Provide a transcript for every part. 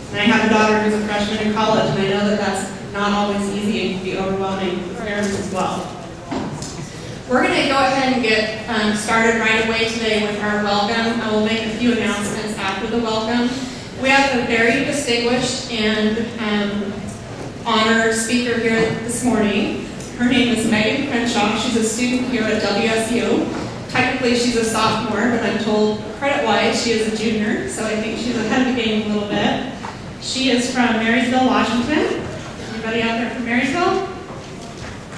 And I have a daughter who's a freshman in college, and I know that that's not always easy and can be overwhelming for parents as well. We're going to go ahead and get started right away today with our welcome. I will make a few announcements after the welcome. We have a very distinguished and honored speaker here this morning. Her name is Megan Crenshaw. She's a student here at WSU. Technically, she's a sophomore, but I'm told credit-wise she is a junior, so I think she's ahead of the game a little bit. She is from Marysville, Washington. Anybody out there from Marysville?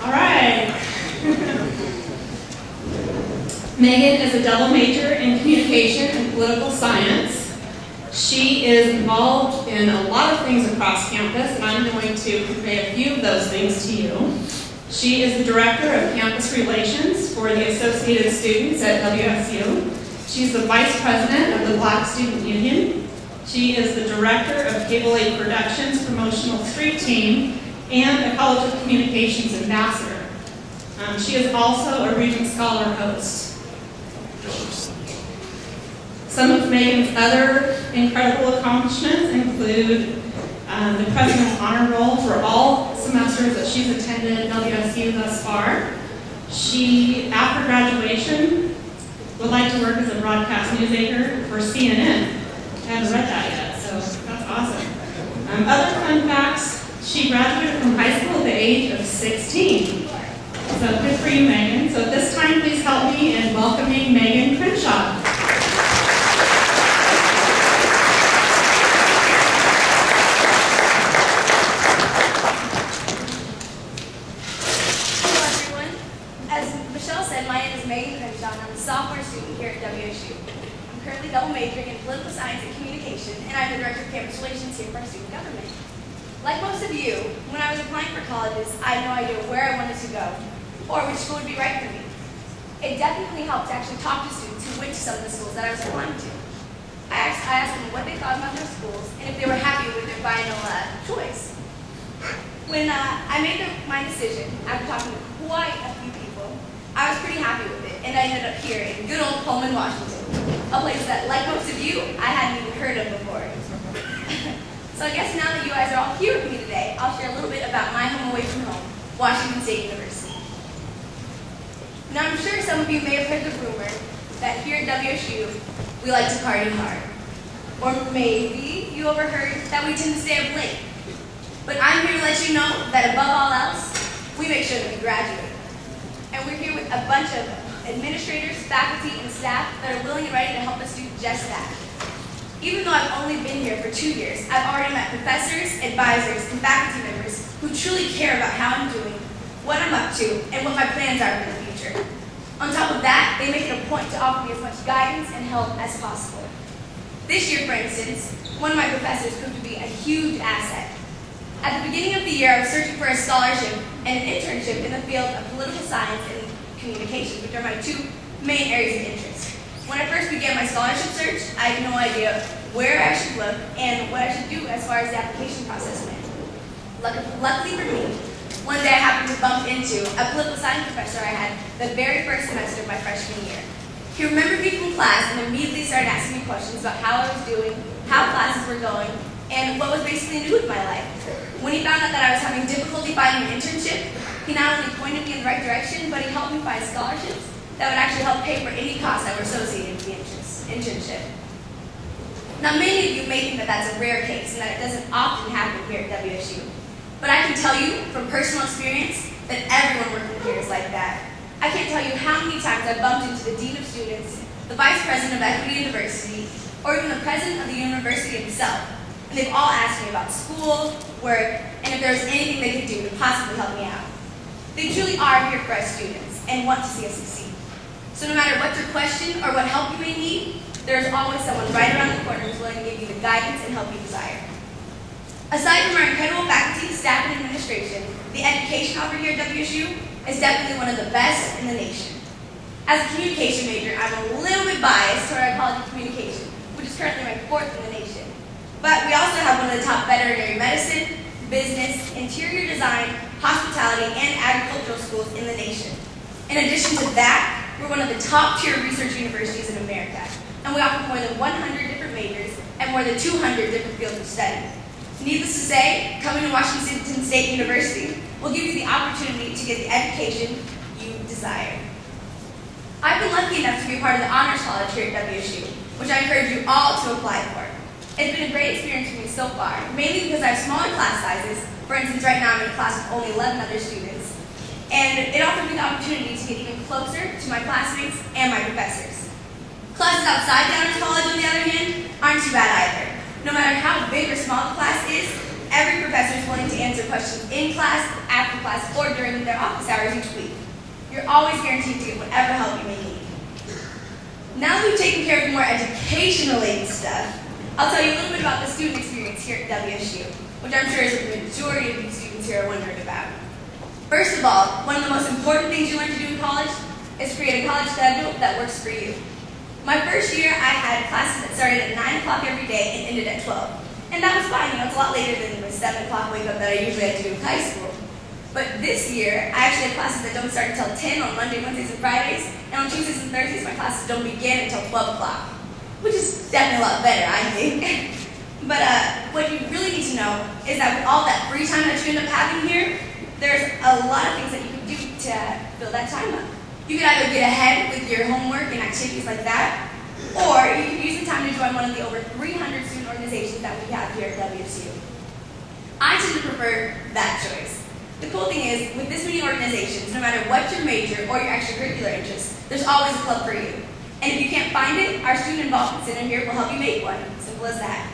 All right. Megan is a double major in communication and political science. She is involved in a lot of things across campus, and I'm going to convey a few of those things to you. She is the Director of Campus Relations for the Associated Students at WSU. She's the Vice President of the Black Student Union. She is the Director of Cable 8 Productions Promotional Street Team and a College of Communications Ambassador. She is also a Regent Scholar host. Some of Megan's other incredible accomplishments include the President's Honor Roll for all semesters that she's attended WSU thus far. She, after graduation, would like to work as a broadcast news anchor for CNN. I haven't read that yet, so that's awesome. Other fun facts, she graduated from high school at the age of 16. So good for you, Megan. So at this time, please help me in welcoming Megan Crenshaw. Sophomore student here at WSU. I'm currently double majoring in political science and communication, and I'm the Director of Campus Relations here for our student government. Like most of you, when I was applying for colleges, I had no idea where I wanted to go or which school would be right for me. It definitely helped to actually talk to students who went to some of the schools that I was applying to. I asked them what they thought about their schools and if they were happy with their final choice. When I made my decision, after talking to quite a few people, I was pretty happy with it, and I ended up here in good old Pullman, Washington, a place that, like most of you, I hadn't even heard of before. So I guess now that you guys are all here with me today, I'll share a little bit about my home away from home, Washington State University. Now I'm sure some of you may have heard the rumor that here at WSU, we like to party hard. Or maybe you overheard that we tend to stay up late. But I'm here to let you know that above all else, we make sure that we graduate. And we're here with a bunch of administrators, faculty, and staff that are willing and ready to help us do just that. Even though I've only been here for 2 years, I've already met professors, advisors, and faculty members who truly care about how I'm doing, what I'm up to, and what my plans are for the future. On top of that, they make it a point to offer me as much guidance and help as possible. This year, for instance, one of my professors proved to be a huge asset. At the beginning of the year, I was searching for a scholarship and an internship in the field of political science and communications, which are my two main areas of interest. When I first began my scholarship search, I had no idea where I should look and what I should do as far as the application process went. Luckily for me, one day I happened to bump into a political science professor I had the very first semester of my freshman year. He remembered me from class and immediately started asking me questions about how I was doing, how classes were going, and what was basically new with my life. When he found out that I was having difficulty finding an internship, he not only pointed me in the right direction, but he helped me find scholarships that would actually help pay for any costs that were associated with the internship. Now, many of you may think that that's a rare case and that it doesn't often happen here at WSU. But I can tell you from personal experience that everyone working here is like that. I can't tell you how many times I've bumped into the Dean of Students, the Vice President of Equity University, or even the President of the university himself. And they've all asked me about school, work, and if there was anything they could do to possibly help me out. They truly are here for us students and want to see us succeed. So no matter what your question or what help you may need, there is always someone right around the corner who's willing to give you the guidance and help you desire. Aside from our incredible faculty, staff, and administration, the education offered here at WSU is definitely one of the best in the nation. As a communication major, I'm a little bit biased toward our College of Communication, which is currently ranked 4th in the nation. But we also have one of the top veterinary medicine, business, interior design, hospitality, and agricultural schools in the nation. In addition to that, we're one of the top tier research universities in America, and we offer more than 100 different majors and more than 200 different fields of study. Needless to say, coming to Washington State University will give you the opportunity to get the education you desire. I've been lucky enough to be a part of the Honors College here at WSU, which I encourage you all to apply for. It's been a great experience for me so far, mainly because I have smaller class sizes. For instance, right now I'm in a class with only 11 other students. And it offers me the opportunity to get even closer to my classmates and my professors. Classes outside the Honors College, on the other hand, aren't too bad either. No matter how big or small the class is, every professor is willing to answer questions in class, after class, or during their office hours each week. You're always guaranteed to get whatever help you may need. Now that we've taken care of the more education-related stuff, I'll tell you a little bit about the student experience here at WSU, which I'm sure is what the majority of you students here are wondering about. First of all, one of the most important things you learn to do in college is create a college schedule that works for you. My first year, I had classes that started at 9 o'clock every day and ended at 12. And that was fine, it's a lot later than the 7 o'clock wake up that I usually had to do in high school. But this year, I actually have classes that don't start until 10 on Monday, Wednesdays, and Fridays, and on Tuesdays and Thursdays, my classes don't begin until 12 o'clock, which is definitely a lot better, I think. But what you really need to know is that with all that free time that you end up having here, there's a lot of things that you can do to fill that time up. You can either get ahead with your homework and activities like that, or you can use the time to join one of the over 300 student organizations that we have here at WSU. I tend to prefer that choice. The cool thing is, with this many organizations, no matter what your major or your extracurricular interest, there's always a club for you. And if you can't find it, our Student Involvement Center here will help you make one. Simple as that.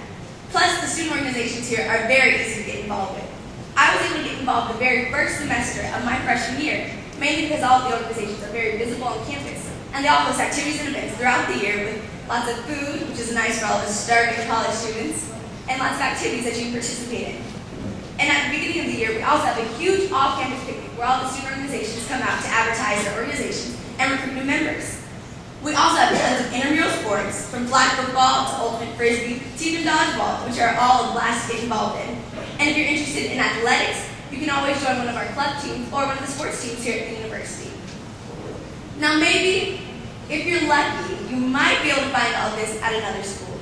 Plus, the student organizations here are very easy to get involved with. I was able to get involved the very first semester of my freshman year, mainly because all of the organizations are very visible on campus, and they all host activities and events throughout the year with lots of food, which is nice for all the starving college students, and lots of activities that you can participate in. And at the beginning of the year, we also have a huge off-campus picnic where all the student organizations come out to advertise their organizations and recruit new members. We also have tons of intramural sports, from flag football to ultimate frisbee to even dodgeball, which are all a blast to get involved in. And if you're interested in athletics, you can always join one of our club teams or one of the sports teams here at the university. Now maybe, if you're lucky, you might be able to find all this at another school.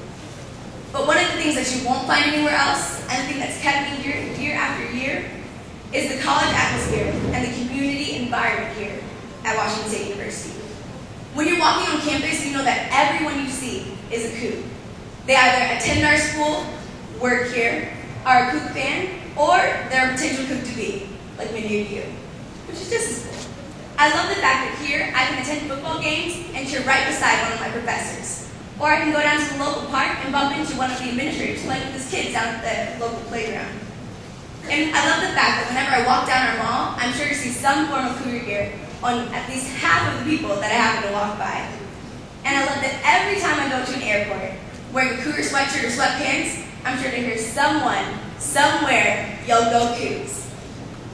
But one of the things that you won't find anywhere else, and the thing that's kept me here year after year, is the college atmosphere and the community environment here at Washington State University. When you're walking on campus, you know that everyone you see is a Coug. They either attend our school, work here, are a Coug fan, or they're a potential Coug-to-be, like many of you, which is just as cool. I love the fact that here I can attend football games and cheer right beside one of my professors. Or I can go down to the local park and bump into one of the administrators playing with his kids down at the local playground. And I love the fact that whenever I walk down our mall, I'm sure to see some form of Cougar gear on at least half of the people that I happen to walk by. And I love that every time I go to an airport, wearing a Cougar sweatshirt or sweatpants, I'm sure to hear someone, somewhere, yell, "Go Cougs."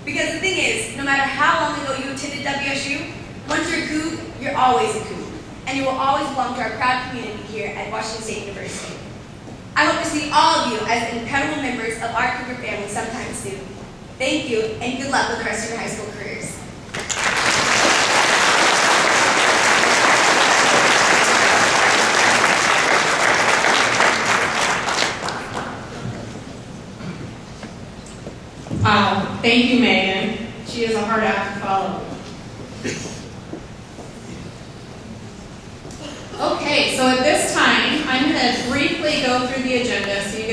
Because the thing is, no matter how long ago you attended WSU, once you're a Coug, you're always a Coug. And you will always belong to our proud community here at Washington State University. I hope to see all of you as incredible members of our Cougar family sometime soon. Thank you, and good luck with the rest of your high school careers. Wow, thank you, Megan. She is a hard act to follow. Okay, so at this time, I'm going to briefly go through the agenda so you can